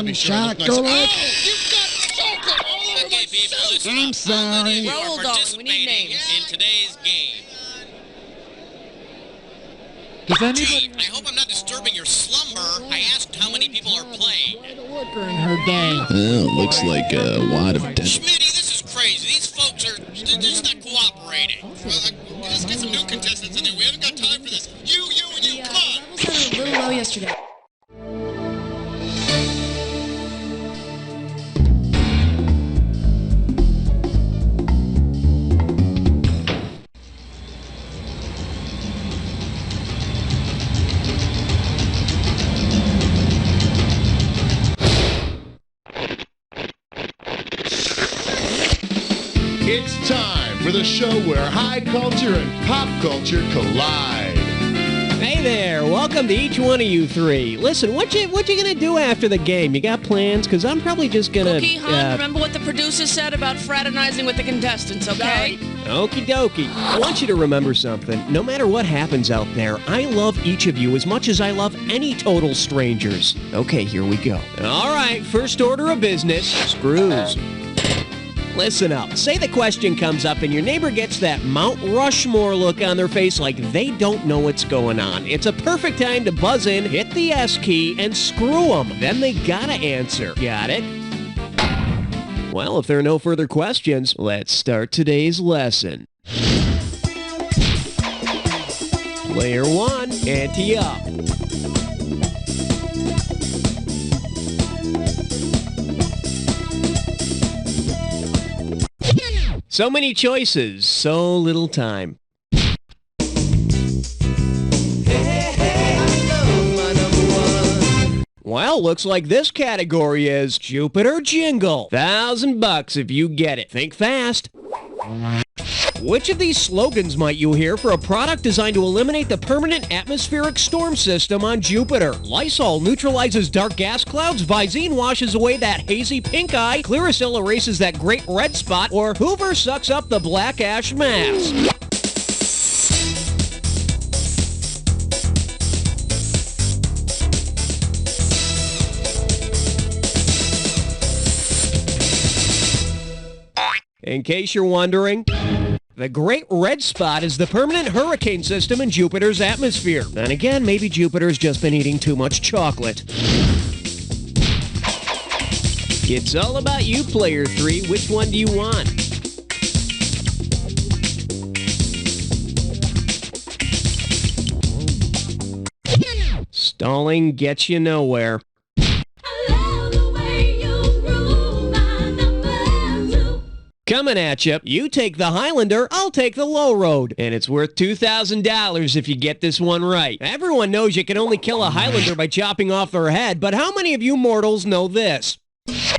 some chocolate? Oh, you've got chocolate all over my people, cell listen I'm up. sorry. How many of you Roll, are darling, we need participating names. in today's game? Does anybody... Gee, I hope I'm not disturbing your slumber. I asked how many people are playing. In her day. Well, looks like a wad of dead. Schmitty, this is crazy. These folks they're just not cooperating. Let's get some new contestants in there. We haven't got time for this. You, and you, come on. Levels sounded a little low yesterday. It's time for the show where high culture and pop culture collide. Hey there, welcome to each one of you three. Listen, what you gonna do after the game? You got plans? Because I'm probably just gonna... Cookie, hon, remember what the producer said about fraternizing with the contestants, okay? Okie dokie. I want you to remember something. No matter what happens out there, I love each of you as much as I love any total strangers. Okay, here we go. All right, first order of business, screws. Listen up. Say the question comes up and your neighbor gets that Mount Rushmore look on their face like they don't know what's going on. It's a perfect time to buzz in, hit the S key, and screw them. Then they gotta answer. Got it? Well, if there are no further questions, let's start today's lesson. Player 1, ante up. So many choices, so little time. Well, looks like this category is Jupiter Jingle. $1,000 if you get it. Think fast. Which of these slogans might you hear for a product designed to eliminate the permanent atmospheric storm system on Jupiter? Lysol neutralizes dark gas clouds, Visine washes away that hazy pink eye, Clearasil erases that great red spot, or Hoover sucks up the black ash mass. In case you're wondering, the Great Red Spot is the permanent hurricane system in Jupiter's atmosphere. And again, maybe Jupiter's just been eating too much chocolate. It's all about you, Player 3. Which one do you want? Stalling gets you nowhere. Coming at you, you take the Highlander, I'll take the low road. And it's worth $2,000 if you get this one right. Everyone knows you can only kill a Highlander by chopping off their head, but how many of you mortals know this?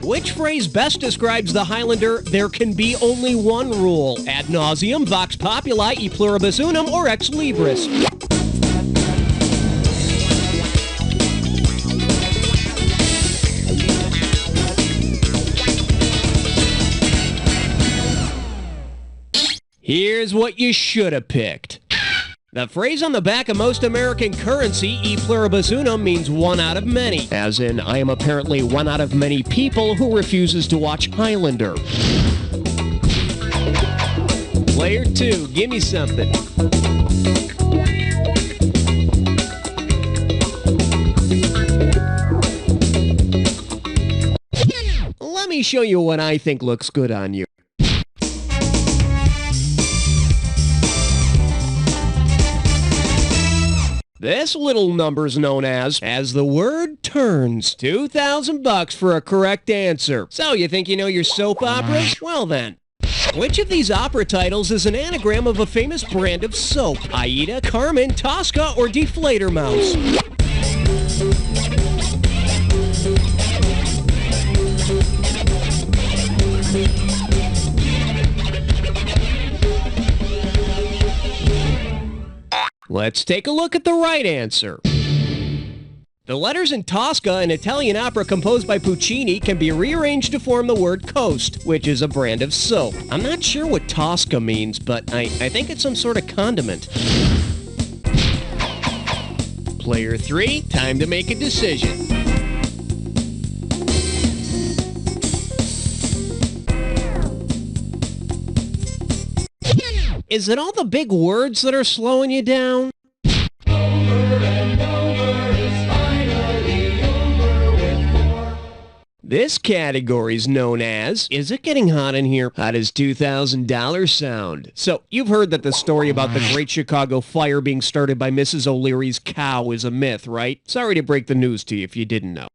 Which phrase best describes the Highlander, there can be only one rule? Ad nauseum, vox populi, e pluribus unum, or ex libris? Here's what you should have picked. The phrase on the back of most American currency, e pluribus unum, means one out of many. As in, I am apparently one out of many people who refuses to watch Highlander. Player 2, give me something. Let me show you what I think looks good on you. This little number's known as the word turns. $2,000 for a correct answer. So you think you know your soap operas? Well then. Which of these opera titles is an anagram of a famous brand of soap? Aida, Carmen, Tosca, or Deflator Mouse? Let's take a look at the right answer. The letters in Tosca, an Italian opera composed by Puccini, can be rearranged to form the word Coast, which is a brand of soap. I'm not sure what Tosca means, but I think it's some sort of condiment. Player 3, time to make a decision. is it all the big words that are slowing you down? This category is known as, is it getting hot in here? How does $2,000 sound? So, you've heard that the story about the Great Chicago Fire being started by Mrs. O'Leary's cow is a myth, right? Sorry to break the news to you if you didn't know.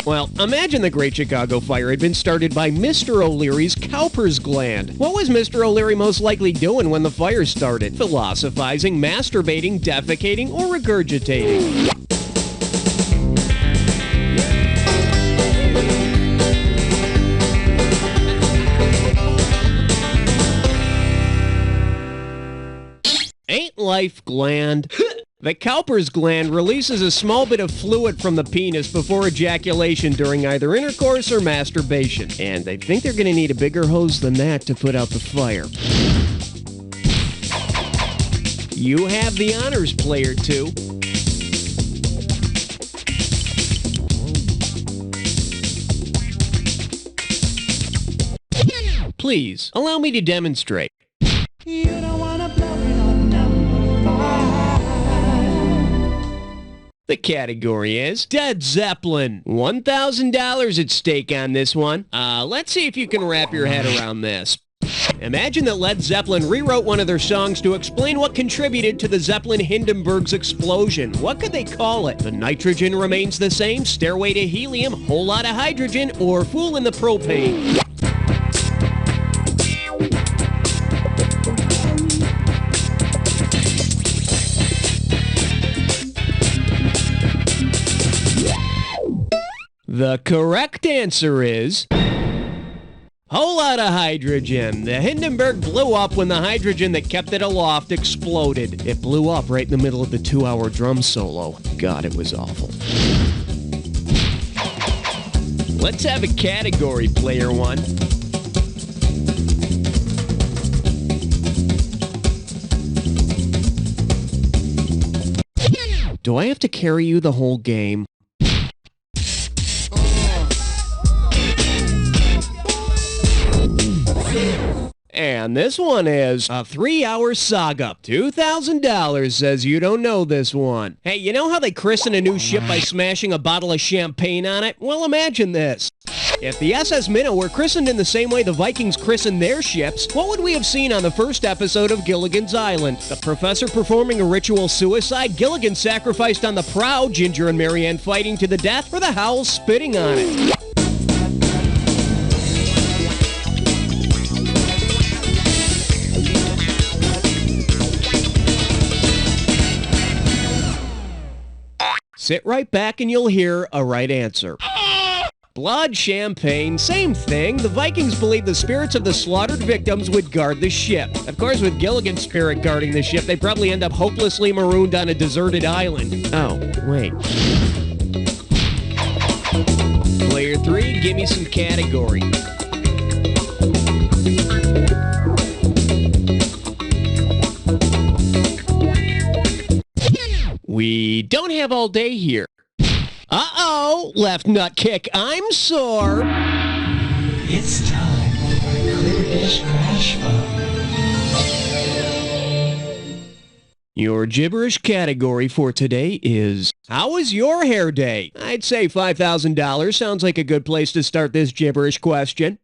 Well, imagine the Great Chicago Fire had been started by Mr. O'Leary's Cowper's gland. What was Mr. O'Leary most likely doing when the fire started? Philosophizing, masturbating, defecating, or regurgitating? Ain't life gland? The Cowper's gland releases a small bit of fluid from the penis before ejaculation during either intercourse or masturbation. And they think they're going to need a bigger hose than that to put out the fire. You have the honors, player 2. Please, allow me to demonstrate. You don't wanna blow it on number 5. The category is Led Zeppelin. $1,000 at stake on this one. Let's see if you can wrap your head around this. Imagine that Led Zeppelin rewrote one of their songs to explain what contributed to the Zeppelin Hindenburg's explosion. What could they call it? The nitrogen remains the same, stairway to helium, whole lot of hydrogen, or fool in the propane. The correct answer is whole lot of hydrogen. The Hindenburg blew up when the hydrogen that kept it aloft exploded. It blew up right in the middle of the 2-hour drum solo. God, it was awful. Let's have a category, player 1. Do I have to carry you the whole game? And this one is a 3-hour saga. $2,000 says you don't know this one. Hey, you know how they christen a new ship by smashing a bottle of champagne on it? Well, imagine this. If the SS Minnow were christened in the same way the Vikings christened their ships, what would we have seen on the first episode of Gilligan's Island? The professor performing a ritual suicide, Gilligan sacrificed on the prow, Ginger and Marianne fighting to the death, or the Howl spitting on it? Sit right back and you'll hear a right answer. Blood, champagne, same thing. The Vikings believed the spirits of the slaughtered victims would guard the ship. Of course, with Gilligan's spirit guarding the ship, they'd probably end up hopelessly marooned on a deserted island. Oh, wait. Player 3, give me some category. We don't have all day here. Uh-oh, left nut kick, I'm sore. It's time for Gibberish Question. Your gibberish category for today is, how was your hair day? I'd say $5,000 sounds like a good place to start this gibberish question.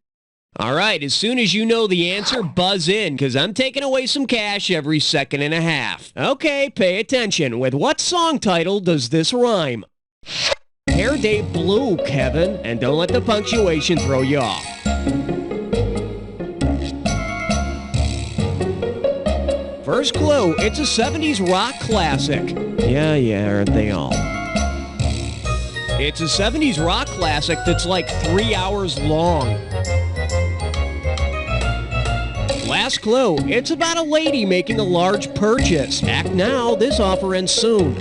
All right, as soon as you know the answer, buzz in, because I'm taking away some cash every second and a half. Okay, pay attention. With what song title does this rhyme? Hair Day Blue, Kevin, and don't let the punctuation throw you off. First clue, it's a 70s rock classic. Yeah, aren't they all? It's a 70s rock classic that's like 3 hours long. Last clue, it's about a lady making a large purchase. Act now, this offer ends soon.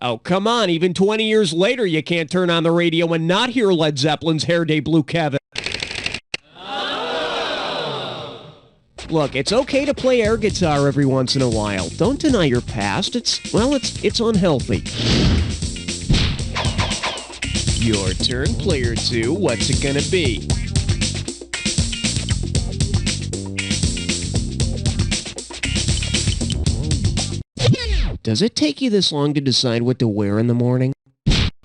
Oh, come on, even 20 years later you can't turn on the radio and not hear Led Zeppelin's Hair Day Blue, Kevin. Look, it's okay to play air guitar every once in a while. Don't deny your past. It's unhealthy. Your turn, player 2. What's it gonna be? Does it take you this long to decide what to wear in the morning?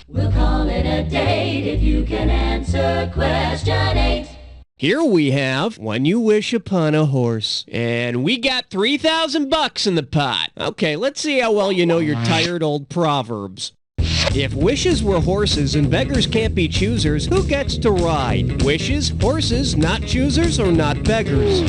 We'll call it a date if you can answer question 8. Here we have When You Wish Upon a Horse. And we got $3,000 in the pot. Okay, let's see how well you know your tired old proverbs. If wishes were horses and beggars can't be choosers, who gets to ride? Wishes, horses, not choosers, or not beggars?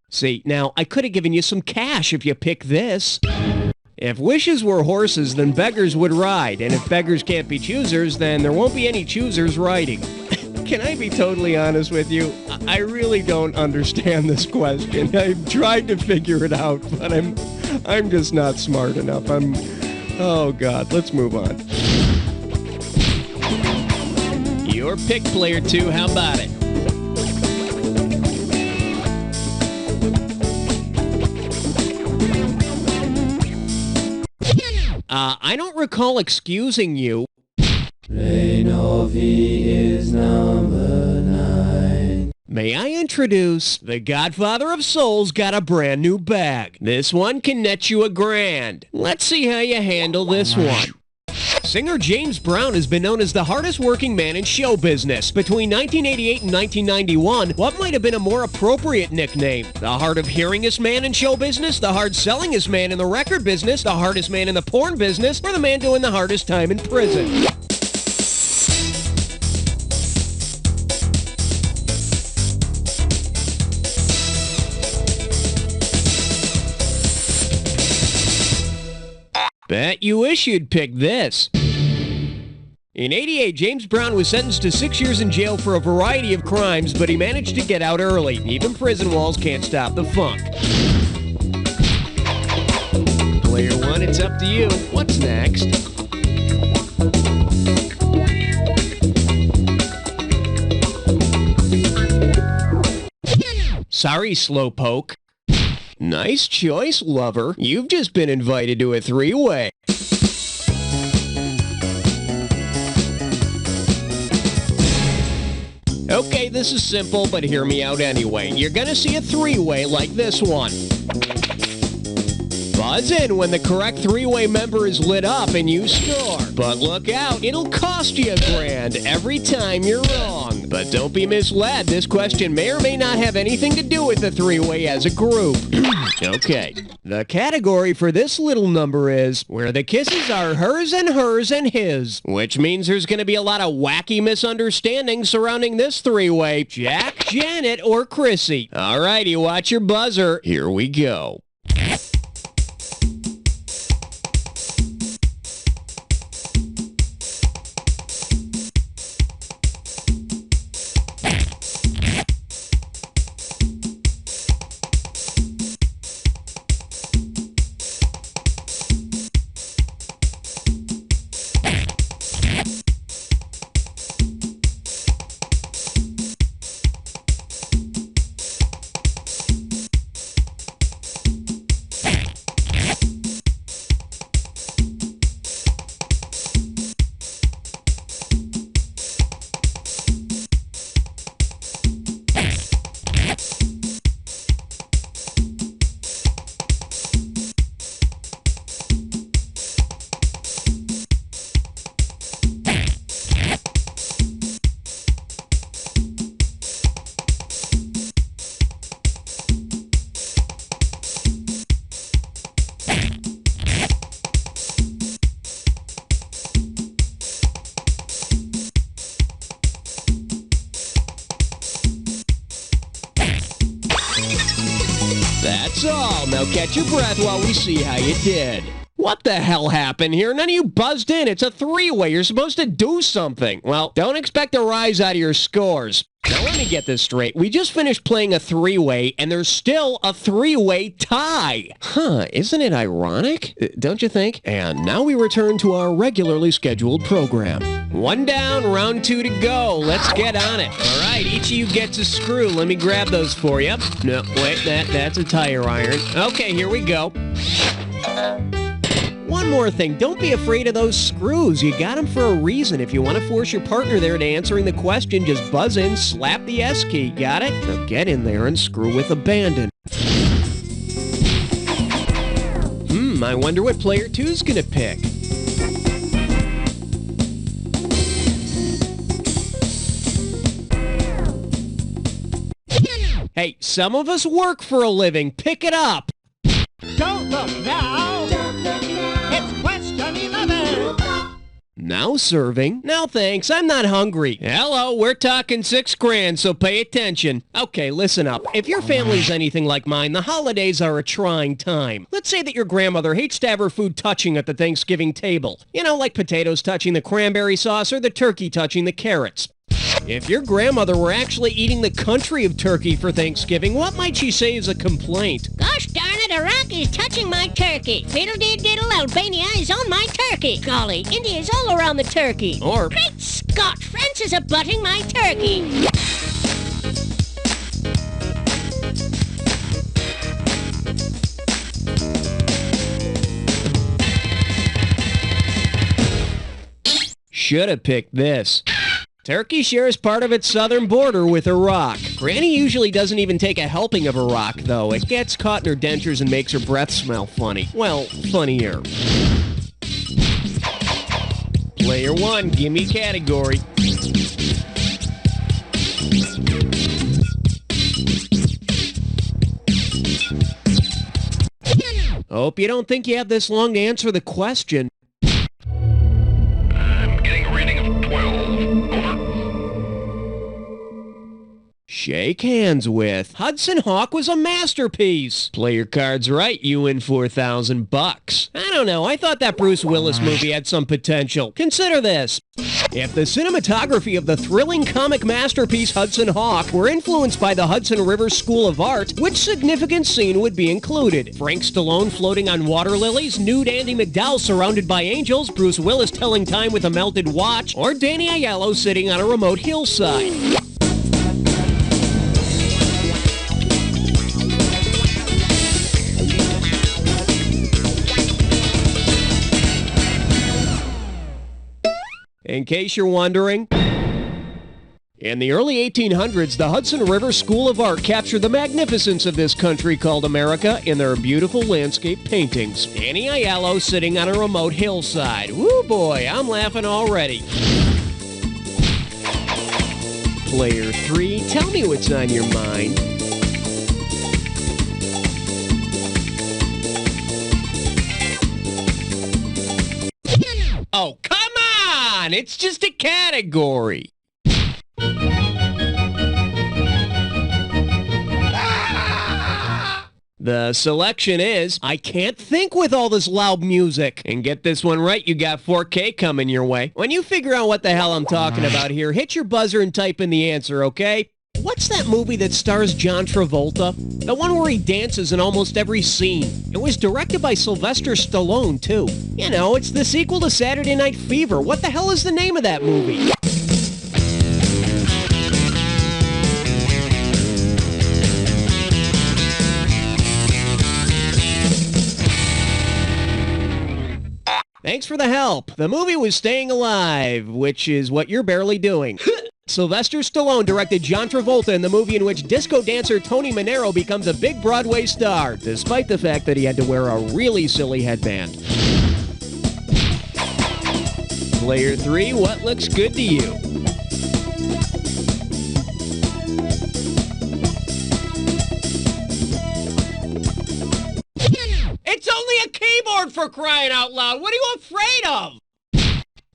See, now, I could have given you some cash if you pick this. If wishes were horses, then beggars would ride. And if beggars can't be choosers, then there won't be any choosers riding. Can I be totally honest with you? I really don't understand this question. I've tried to figure it out, but I'm just not smart enough. Oh, God, let's move on. Your pick, player 2. How about it? I don't recall excusing you. Reign of he is number 9. May I introduce the Godfather of Souls got a brand new bag. This one can net you $1,000. Let's see how you handle this one. Singer James Brown has been known as the hardest working man in show business. Between 1988 and 1991, what might have been a more appropriate nickname? The hard of hearingest man in show business, the hard sellingest man in the record business, the hardest man in the porn business, or the man doing the hardest time in prison? Bet you wish you'd pick this. In '88, James Brown was sentenced to 6 years in jail for a variety of crimes, but he managed to get out early. Even prison walls can't stop the funk. Player 1, it's up to you. What's next? Sorry, Slowpoke. Nice choice, lover. You've just been invited to a 3-way. Okay, this is simple, but hear me out anyway. You're gonna see a 3-way like this one. Buzz in when the correct 3-way member is lit up and you score. But look out, it'll cost you $1,000 every time you're wrong. But don't be misled, this question may or may not have anything to do with the 3-way as a group. Okay, the category for this little number is where the kisses are hers and his, which means there's going to be a lot of wacky misunderstandings surrounding this 3-way. Jack, Janet, or Chrissy. Alrighty, watch your buzzer. Here we go. That's all. Now catch your breath while we see how you did. What the hell happened here? None of you buzzed in. It's a 3-way. You're supposed to do something. Well, don't expect a rise out of your scores. Now let me get this straight. We just finished playing a 3-way, and there's still a 3-way tie. Huh, isn't it ironic? Don't you think? And now we return to our regularly scheduled program. 1 down, round 2 to go. Let's get on it. All right, each of you gets a screw. Let me grab those for you. No, wait, that's a tire iron. Okay, here we go. one more thing. Don't be afraid of those screws. You got them for a reason. If you want to force your partner there to answering the question, just buzz in, slap the S key. Got it? Now get in there and screw with abandon. I wonder what player 2's gonna pick. Hey, some of us work for a living. Pick it up. Don't look now. It's question 11. Now serving. No thanks, I'm not hungry. Hello, we're talking $6,000, so pay attention. Okay, listen up. If your family's anything like mine, the holidays are a trying time. Let's say that your grandmother hates to have her food touching at the Thanksgiving table. You know, like potatoes touching the cranberry sauce or the turkey touching the carrots. If your grandmother were actually eating the country of Turkey for Thanksgiving, what might she say as a complaint? Gosh darn it, Iraq is touching my turkey. Fiddle-dee-diddle, Albania is on my turkey. Golly, India is all around the turkey. Or, Great Scott, France is a-butting my turkey. should have picked this. Turkey shares part of its southern border with Iraq. Granny usually doesn't even take a helping of Iraq, though. It gets caught in her dentures and makes her breath smell funny. Well, funnier. Player 1, gimme category. Hope you don't think you have this long to answer the question. I'm getting a reading of 12. Over. Shake hands with. Hudson Hawk was a masterpiece. Play your cards right, you win $4,000. I don't know, I thought that Bruce Willis movie had some potential. Consider this. If the cinematography of the thrilling comic masterpiece Hudson Hawk were influenced by the Hudson River School of Art, which significant scene would be included? Frank Stallone floating on water lilies, nude Andy McDowell surrounded by angels, Bruce Willis telling time with a melted watch, or Danny Aiello sitting on a remote hillside? In case you're wondering, in the early 1800s, the Hudson River School of Art captured the magnificence of this country called America in their beautiful landscape paintings. Danny Aiello sitting on a remote hillside. Woo boy, I'm laughing already. Player 3, tell me what's on your mind. Oh, come on! It's just a category. The selection is, I can't think with all this loud music. And get this one right, you got 4K coming your way. When you figure out what the hell I'm talking about here, hit your buzzer and type in the answer, okay? What's that movie that stars John Travolta? The one where he dances in almost every scene. It was directed by Sylvester Stallone, too. You know, it's the sequel to Saturday Night Fever. What the hell is the name of that movie? Thanks for the help. The movie was Staying Alive, which is what you're barely doing. Sylvester Stallone directed John Travolta in the movie in which disco dancer Tony Manero becomes a big Broadway star, despite the fact that he had to wear a really silly headband. Player 3, what looks good to you? It's only a keyboard, for crying out loud! What are you afraid of?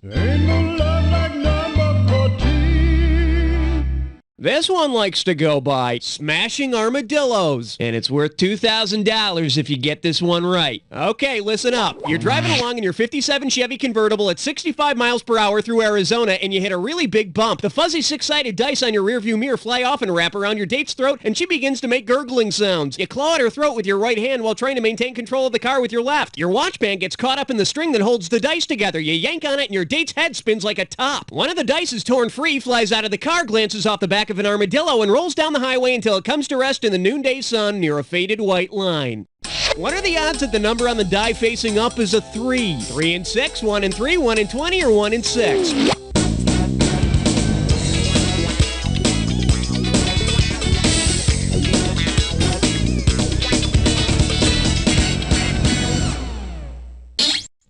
Ain't no love like number 14. This one likes to go by Smashing Armadillos, and it's worth $2,000 if you get this one right. Okay, listen up. You're driving along in your 57 Chevy convertible at 65 miles per hour through Arizona, and you hit a really big bump. The fuzzy six-sided dice on your rearview mirror fly off and wrap around your date's throat, and she begins to make gurgling sounds. You claw at her throat with your right hand while trying to maintain control of the car with your left. Your watch band gets caught up in the string that holds the dice together. You yank on it, and your date's head spins like a top. One of the dice is torn free, flies out of the car, glances off the back of an armadillo, and rolls down the highway until it comes to rest in the noonday sun near a faded white line. What are the odds that the number on the die facing up is a 3? 3 and 6, 1 and 3, 1 and 20, or 1 and 6?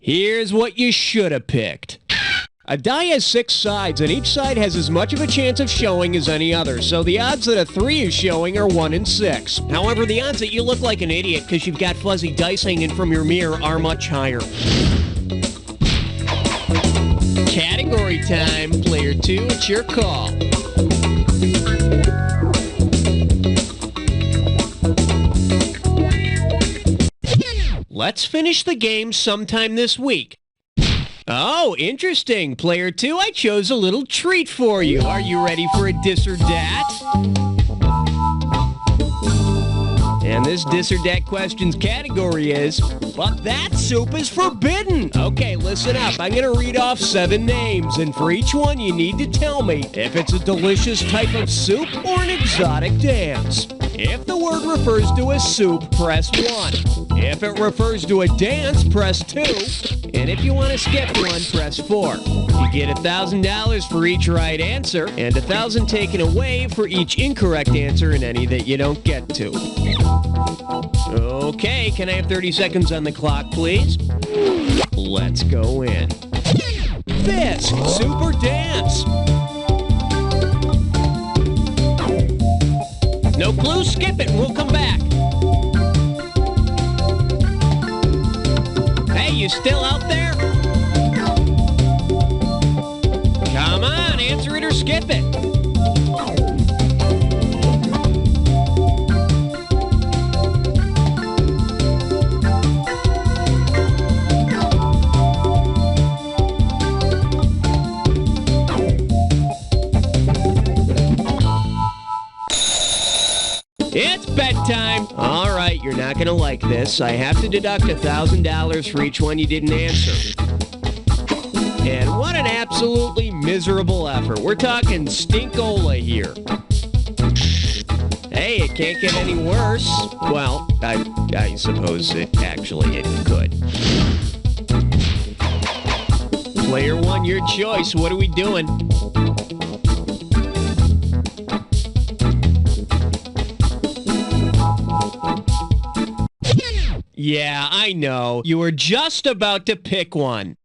Here's what you should have picked. A die has 6 sides, and each side has as much of a chance of showing as any other, so the odds that a 3 is showing are 1 in 6. However, the odds that you look like an idiot because you've got fuzzy dice hanging from your mirror are much higher. Category time. Player 2, it's your call. Let's finish the game sometime this week. Oh, interesting. Player 2, I chose a little treat for you. Are you ready for a DisOrDat? And this DisOrDat questions category is, but that soup is forbidden. Okay, listen up. I'm going to read off 7 names, and for each one you need to tell me if it's a delicious type of soup or an exotic dance. If the word refers to a soup, press 1. If it refers to a dance, press 2. And if you want to skip one, press 4. You get $1,000 for each right answer, and $1,000 taken away for each incorrect answer in any that you don't get to. Okay, can I have 30 seconds on the clock, please? Let's go in. This, soup or dance? No clue? Skip it and we'll come back. Hey, you still out there? Come on, answer it or skip it. It's bedtime. All right, you're not going to like this. I have to deduct $1,000 for each one you didn't answer. And what an absolutely miserable effort. We're talking stinkola here. Hey, it can't get any worse. Well, I suppose it could. Player 1, your choice. What are we doing? Yeah, I know. You were just about to pick one.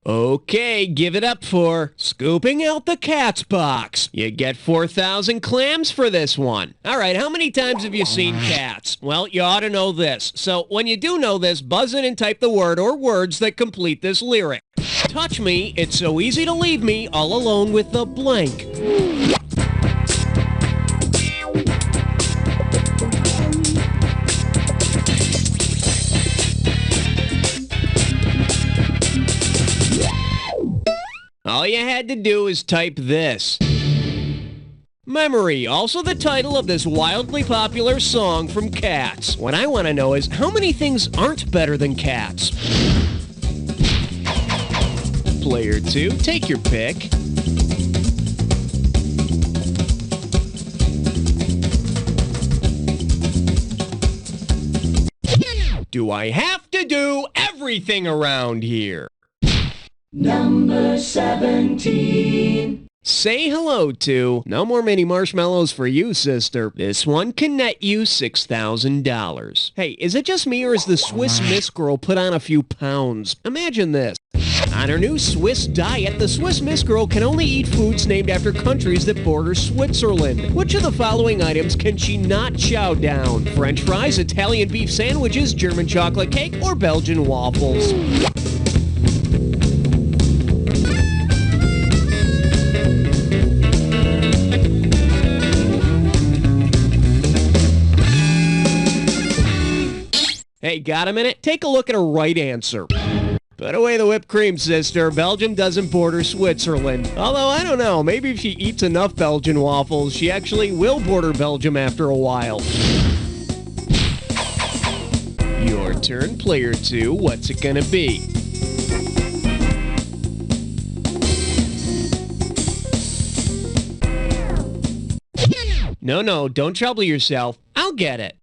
Okay, give it up for scooping out the cat's box. You get 4,000 clams for this one. All right, how many times have you seen cats? Well, you ought to know this. So when you do know this, buzz in and type the word or words that complete this lyric. Touch me, it's so easy to leave me all alone with the blank. All you had to do is type this. Memory, also the title of this wildly popular song from Cats. What I want to know is, how many things aren't better than cats? Player 2, take your pick. Do I have to do everything around here? Number 17. Say hello to No More Mini Marshmallows for You, sister. This one can net you $6,000. Hey, is it just me or is the Swiss Miss girl put on a few pounds? Imagine this. On her new Swiss diet, the Swiss Miss girl can only eat foods named after countries that border Switzerland. Which of the following items can she not chow down? French fries, Italian beef sandwiches, German chocolate cake, or Belgian waffles? Hey, got a minute? Take a look at a right answer. Put away the whipped cream, sister. Belgium doesn't border Switzerland. Although, I don't know. Maybe if she eats enough Belgian waffles, she actually will border Belgium after a while. Your turn, player 2. What's it gonna be? No, don't trouble yourself. I'll get it.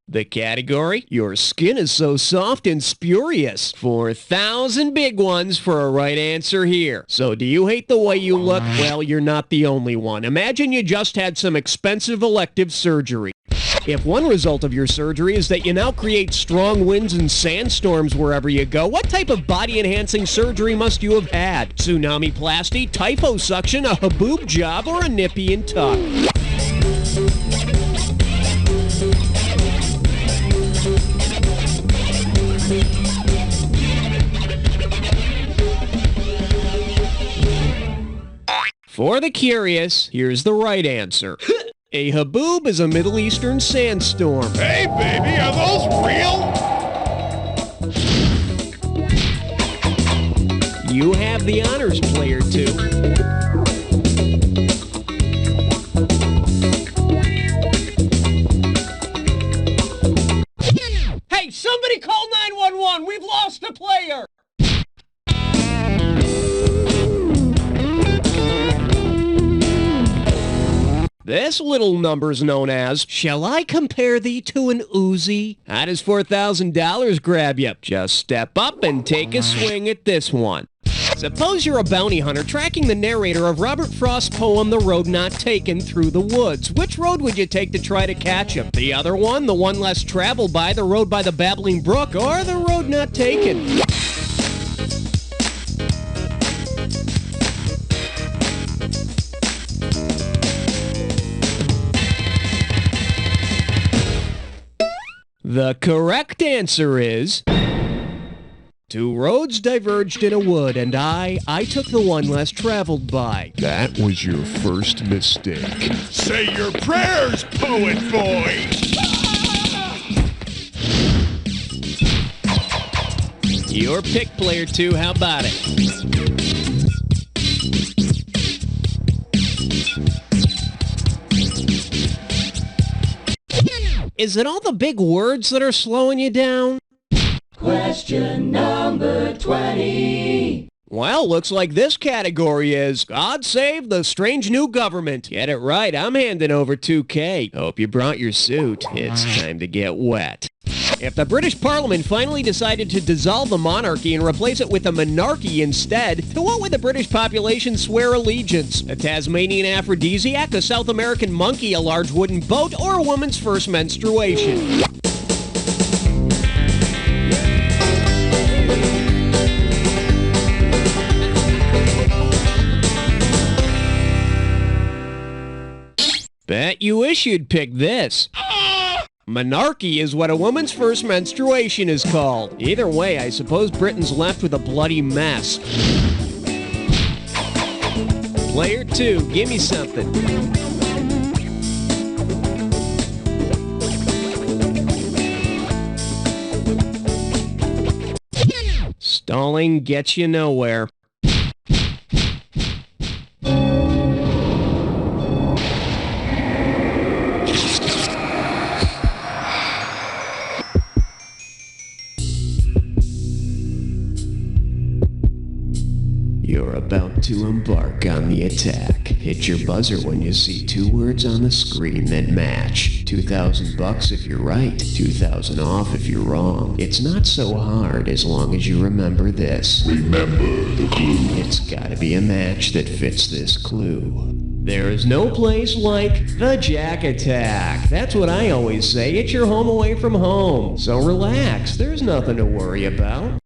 The category, your skin is so soft and spurious. 4,000 big ones for a right answer here. So do you hate the way you look? Well, you're not the only one. Imagine you just had some expensive elective surgery. If one result of your surgery is that you now create strong winds and sandstorms wherever you go, what type of body-enhancing surgery must you have had? Tsunami-plasty, typhosuction, a haboob job, or a nippy and tuck? For the curious, here's the right answer. A haboob is a Middle Eastern sandstorm. Hey, baby, are those real? You have the honors, player 2. Hey, somebody call 911! We've lost a player! This little number's known as, shall I compare thee to an Uzi? How does $4,000 grab you? Just step up and take a swing at this one. Suppose you're a bounty hunter tracking the narrator of Robert Frost's poem, The Road Not Taken, through the woods. Which road would you take to try to catch him? The other one, the one less traveled by, the road by the babbling brook, or the road not taken? The correct answer is... Two roads diverged in a wood, and I took the one less traveled by. That was your first mistake. Say your prayers, poet boy! Your pick, player 2. How about it? Is it all the big words that are slowing you down? Question number 20. Well, looks like this category is God Save the Strange New Government. Get it right, I'm handing over $2K. Hope you brought your suit. It's time to get wet. If the British Parliament finally decided to dissolve the monarchy and replace it with a monarchy instead, to what would the British population swear allegiance? A Tasmanian aphrodisiac, a South American monkey, a large wooden boat, or a woman's first menstruation? Bet you wish you'd pick this. Monarchy is what a woman's first menstruation is called. Either way, I suppose Britain's left with a bloody mess. Player 2, give me something. Stalling gets you nowhere. You're about to embark on the attack. Hit your buzzer when you see two words on the screen that match. $2,000 if you're right, 2,000 off if you're wrong. It's not so hard as long as you remember this. Remember the clue. It's gotta be a match that fits this clue. There is no place like the Jack Attack. That's what I always say. It's your home away from home. So relax, there's nothing to worry about.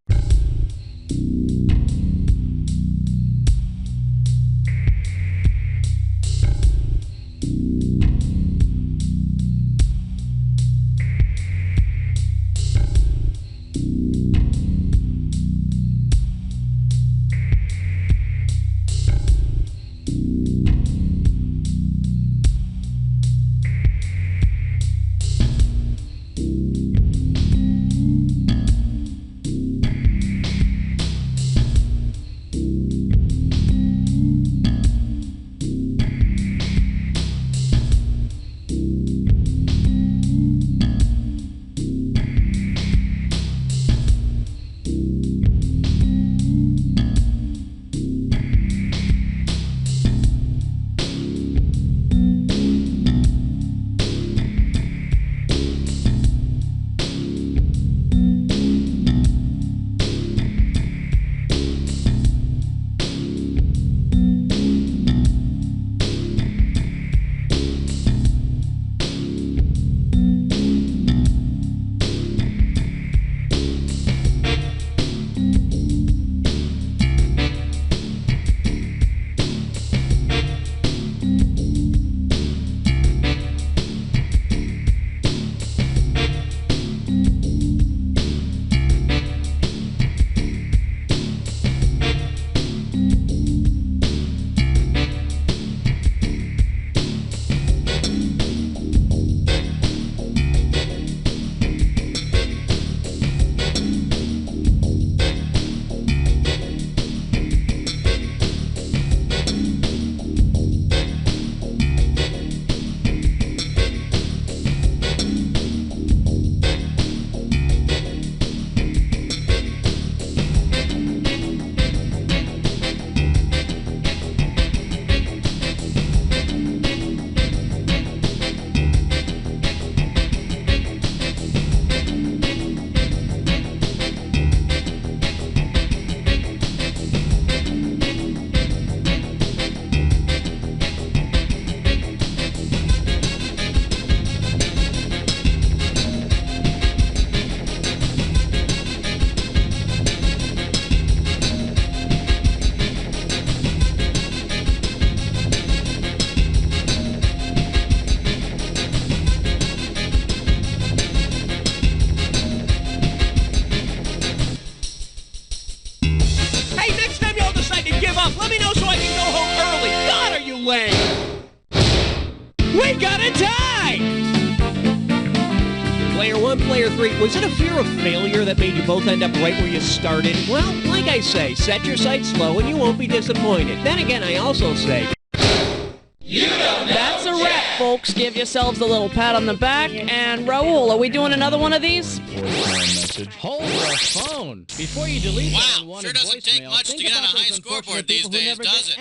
Wait, was it a fear of failure that made you both end up right where you started? Well, like I say, set your sights low and you won't be disappointed. Then again, I also say... That's a wrap, folks. Give yourselves a little pat on the back. And Raul, are we doing another one of these? Hold the phone. Before you delete that Wow, unwanted sure doesn't take voicemail, much to think get on a about those high unfortunate scoreboard these people who days, never does get it?